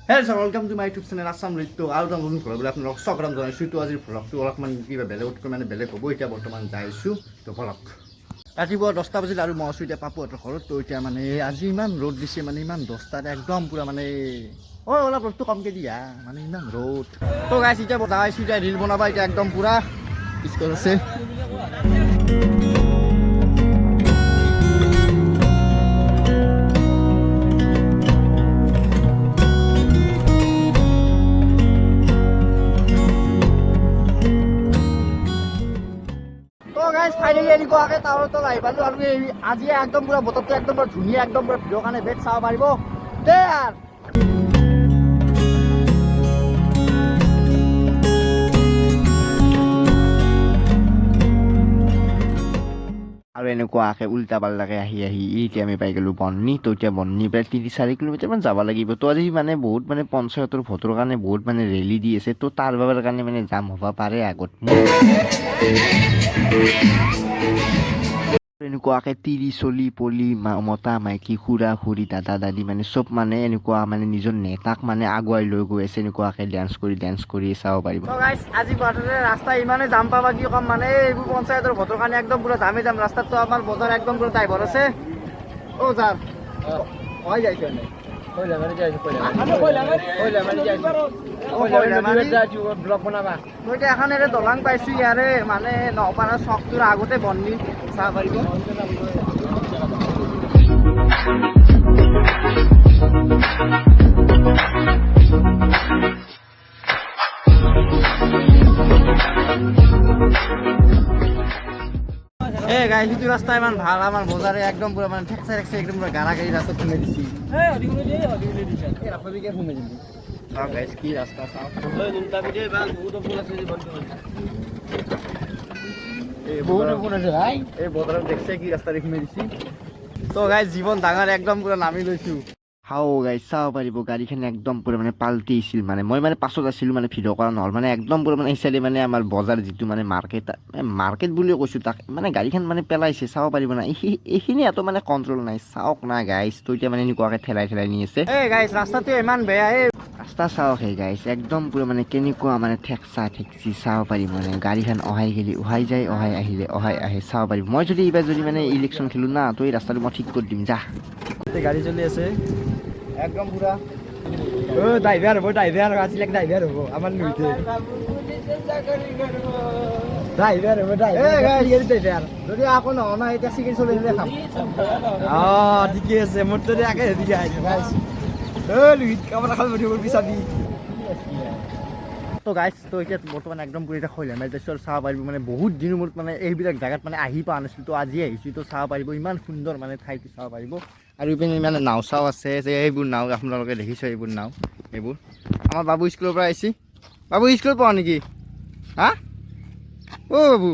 Hello sir, welcome to my YouTube channel Assam Ritto. আৰু এটা নতুন ভ্লগ বুলি আপোনালোকক স্বাগতম জনাইছোঁ। তো আজিৰ ভ্লগটো অলপমান কিবা বেলেগতকৈ বেলেগ হ'ব। এতিয়া বৰ্তমান যাইছোঁ তো ভ্লগ ৰাতিপুৱা 10টা বাজিল আৰু মই আছোঁ এতিয়া পাপুহঁতৰ ঘৰত। তো এতিয়া আজি ইমান ৰ'দ দিছে, ইমান 10টাত একদম পুৰা অলপ ৰ'দটো কমকৈ দিয়া ইমান ৰ'দ। তো গাইছ এতিয়া যাইছোঁ, এতিয়া ৰিল বনাবা এতিয়া একদম পুৰা স্কোৰ আছে। ফাইনেলি এনেকুৱাকৈ টাৱাৰত আহি পালোঁ আৰু আজি একদম পুৰা বতৰটো একদম পুৰা ধুনীয়া, একদম পুৰা ভিডিঅ'ৰ কাৰণে বেট চাব পাৰিব দে আৰু এনেকুৱাকৈ উল্টা পাল্টাকৈ আহি এতিয়া আমি পাই গ'লোঁ বন্নি। তো এতিয়া বন্নি প্ৰায় 3-4 কিলোমিটাৰমান যাব লাগিব। তো আজি বহুত পঞ্চায়তৰ ভোটৰ কাৰণে বহুত ৰেলী দি আছে। তো তাৰ বাবে কাৰণে যাম হ'ব পাৰে আগত এনেকুৱাকৈ তিৰি চলি পলি মতা মাইকী খুৰা খুৰী দাদা দাদী চব এনেকুৱা নিজৰ নেতাক আগুৱাই লৈ গৈ আছে। এনেকুৱাকৈ ডেন্স কৰি চাব পাৰিব। আজি গুৱাহাটীৰ ৰাস্তা ইমানে জাম পাবা কি কম, এইবোৰ পঞ্চায়তৰ ভোটৰ কাৰণে একদম পুৰা জামে জাম। ৰাস্তাতো আমাৰ বজাৰ একদম পুৰা ড্ৰাইভাৰ আছে। ছাৰ হয় যাইছে এখন দলং পাইছোঁ ইয়াৰে নপাৰা চকটোৰ আগতে বন্নি চাব পাৰিব। গাড়ী সিটো ৰাস্তা ইমান ভাল, আমাৰ বজাৰে একদম পুৰা ঠেকচাই একদম পুৰা গাড়া গাড়ী ৰাস্তাত সোমাই দিছি। কি ৰাস্তা চাওক, এই বজাৰত দেখছে কি ৰাস্তা সোমাই দিছি। তো গাইজ জীৱন ডাঙৰ একদম পুৰা নামি লৈছোঁ। গাইজ চাব পাৰিব গাড়ীখন একদম পুৰা পাল্টি আহিছিল। মই পাছত আছিলোঁ ভিডিঅ' কৰা নহ'ল। একদম পুৰা এইচাইডে আমাৰ বজাৰ যিটো মাৰ্কেট বুলিও কৈছোঁ তাক গাড়ীখন পেলাইছে। চাব পাৰিব না, এইখিনি এত কণ্ট্ৰল নাই। চাওক না গাইজ, তো এতিয়া এনেকুৱাকৈ ঠেলাই নি আছে। গাইজ ৰাস্তাটো ইমান বেয়া, ৰাস্তা চাওক গাইজ একদম পুৰা কেনেকুৱা ঠেকচা ঠেকচি চাব পাৰিব। গাড়ীখন অহাই গেলি অহাই যায়, অহাই আহিলে অহাই আহে চাব পাৰিব। মই যদি এইবাৰ যদি ইলেকশ্যন খেলোঁ না, তো এই ৰাস্তাটো মই ঠিক কৰি দিম যা। গাড়ী চলি আছে একদম পুৰা ড্ৰাইভাৰ হ'ব, ড্ৰাইভাৰ আছিল ড্ৰাইভাৰ হ'ব আমাৰ নুঠে ড্ৰাইভাৰ হ'ব ড্ৰাইভাৰ যদি আকৌ নহয় না এতিয়া চিকেন চলি আহিলে খাম। ঠিকে আছে, মোৰ তো একে হেৰি পিছাবি। তো গাইজ তো এতিয়া বৰ্তমান একদম পুৰা এতিয়া খৈলা মাৰি যাইছোঁ আৰু চাব পাৰিব। বহুত দিনৰ মূৰত এইবিলাক জেগাত আহি পোৱা নাছিলোঁ। তো আজি আহিছোঁ, তো চাব পাৰিব ইমান সুন্দৰ ঠাইটো চাব পাৰিব। আৰু ইপিনে নাও চাও আছে যে এইবোৰ নাও আপোনালোকে দেখিছে, এইবোৰ নাও এইবোৰ আমাৰ বাবু স্কুলৰ পৰা আহিছে। বাবু স্কুলত পঢ়া নেকি? হা বাবু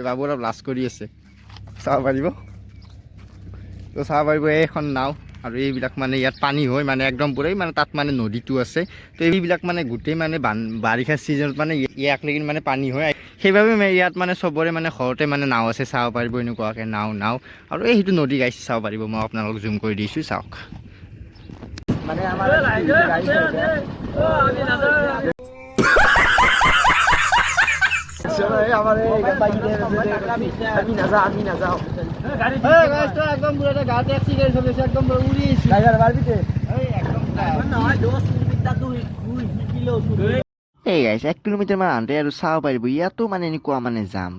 বাবু অলপ লাজ কৰি আছে, চাব পাৰিব। তো চাব পাৰিব এইখন নাও। আৰু এইবিলাক ইয়াত পানী হয় একদম পুৰাই তাত নদীটো আছে। তো এইবিলাক গোটেই বাৰিষা ছিজনত ইয়াক লেগি পানী হয়। সেইবাবে ইয়াত চবৰে ঘৰতে নাও আছে। চাব পাৰিব এনেকুৱাকৈ নাও আৰু সেইটো নদী গাইছ চাব পাৰিব। মই আপোনালোকক জুম কৰি দিছোঁ, চাওক এই গাইছ 1 কিলোমিটাৰ আনতে আৰু চাব পাৰিব ইয়াতো এনেকুৱা যাম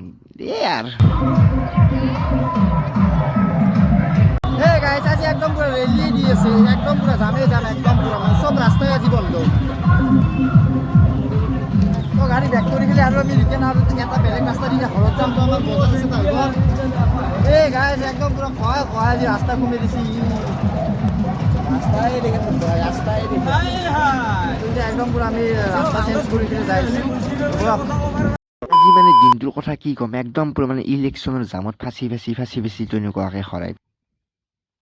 গাইছ আজি একদম পুৰা ৰেলি দি আছে, একদম পুৰা জামে জাম, একদম পুৰা সব ৰাস্তাই আজি বন্ধ। তো গাড়ী বেক কৰি গেলে আৰু আমি ৰিটাৰ্ণ আৰু এটা বেলেগ ৰাস্তা দি ঘৰত যাম। তো আমাৰ বজাৰ আছে গাইছ একদম পুৰা খোৱাই আজি ৰাস্তা কমে দিছে। ৰাস্তাই দেখে একদম পুৰা আমি ৰাস্তা চেঞ্জ কৰি কিনে যাই আছোঁ। আজি দিনটোৰ কথা কি ক'ম, একদম পুৰা ইলেকশ্যনৰ জামত ফাঁচি তেনেকুৱাকৈ হৰাই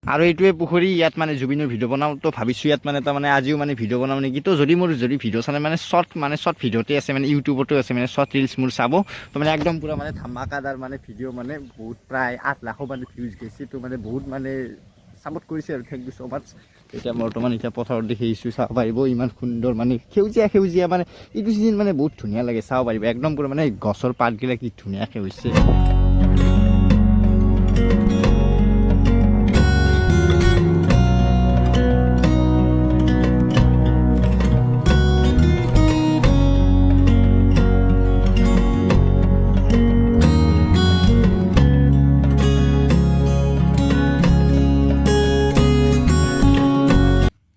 আৰু এইটোৱে পুখুৰী ইয়াত মানে জুবিনৰ ভিডিঅ' বনাওঁ তো ভাবিছোঁ ইয়াত মানে তাৰমানে আজিও মানে ভিডিঅ' বনাওঁ নেকি তো যদি ভিডিঅ' চালে মানে শ্বৰ্ট ভিডিঅ'তে আছে মানে ইউটিউবতো আছে মানে শ্বৰ্ট ৰিলচ মোৰ চাব তো মানে একদম পূৰা মানে ধামাকাদাৰ মানে ভিডিঅ' মানে বহুত প্ৰায় 8 লাখো মানে ভিউজ গৈছে তো মানে বহুত মানে ছাপোৰ্ট কৰিছে আৰু থেংক ইউ ছ' মাছ এতিয়া বৰ্তমান পথাৰত দেখি আহিছোঁ চাব পাৰিব ইমান সুন্দৰ মানে সেউজীয়া মানে এইটো চিজন মানে বহুত ধুনীয়া লাগে চাব পাৰিব একদম পূৰা মানে গছৰ পাতগিলা কি ধুনীয়াকৈ হৈছে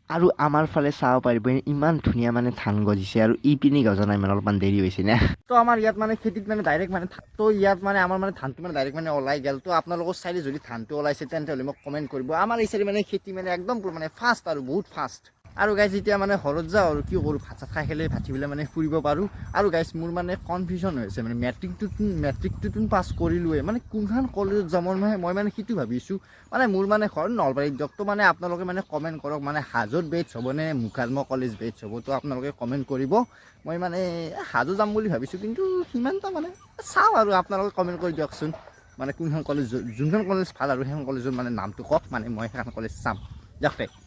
আৰু আমাৰ ফালে চাব পাৰিব ইমান ধুনীয়া মানে ধান গজিছে আৰু ইপিনি গজা নাই মানে অলপমান দেৰি হৈছে না তো আমাৰ ইয়াত মানে খেতিত মানে ডাইৰেক্ট মানে তো ইয়াত মানে আমাৰ মানে ধানটো মানে ডাইৰেক্ট মানে ওলাই গ'ল তো আপোনালোকৰ চাইডে যদি ধানটো ওলাইছে তেন্তে হ'লে মোক কমেণ্ট কৰিব আমাৰ এই চাইডে মানে খেতি মানে একদম মানে ফাষ্ট আৰু বহুত ফাষ্ট আৰু গাইজ এতিয়া মানে ঘৰত যাওঁ আৰু কি কৰোঁ ভাত চাত খাই খেলে ভাতি পেলাই মানে ফুৰিব পাৰোঁ আৰু গাইজ মোৰ মানে কনফিউজন হৈছে মানে মেট্ৰিকটোতো পাছ কৰিলোৱে মানে কোনখন কলেজত যাম মই মানে সেইটো ভাবিছোঁ মানে মোৰ মানে ঘৰ নলবাৰীত দিয়ক তো মানে আপোনালোকে মানে কমেণ্ট কৰক মানে হাজোত বেটছ হ'বনে মুকালমুৱা কলেজ বেটছ হ'ব তো আপোনালোকে কমেণ্ট কৰিব মই মানে হাজো যাম বুলি ভাবিছোঁ কিন্তু সিমানটা মানে চাওঁ আৰু আপোনালোকে কমেণ্ট কৰি দিয়কচোন মানে কোনখন কলেজ যোনখন কলেজ ভাল আৰু সেইখন কলেজৰ মানে নামটো কওক মানে মই সেইখন কলেজ চাম দিয়ক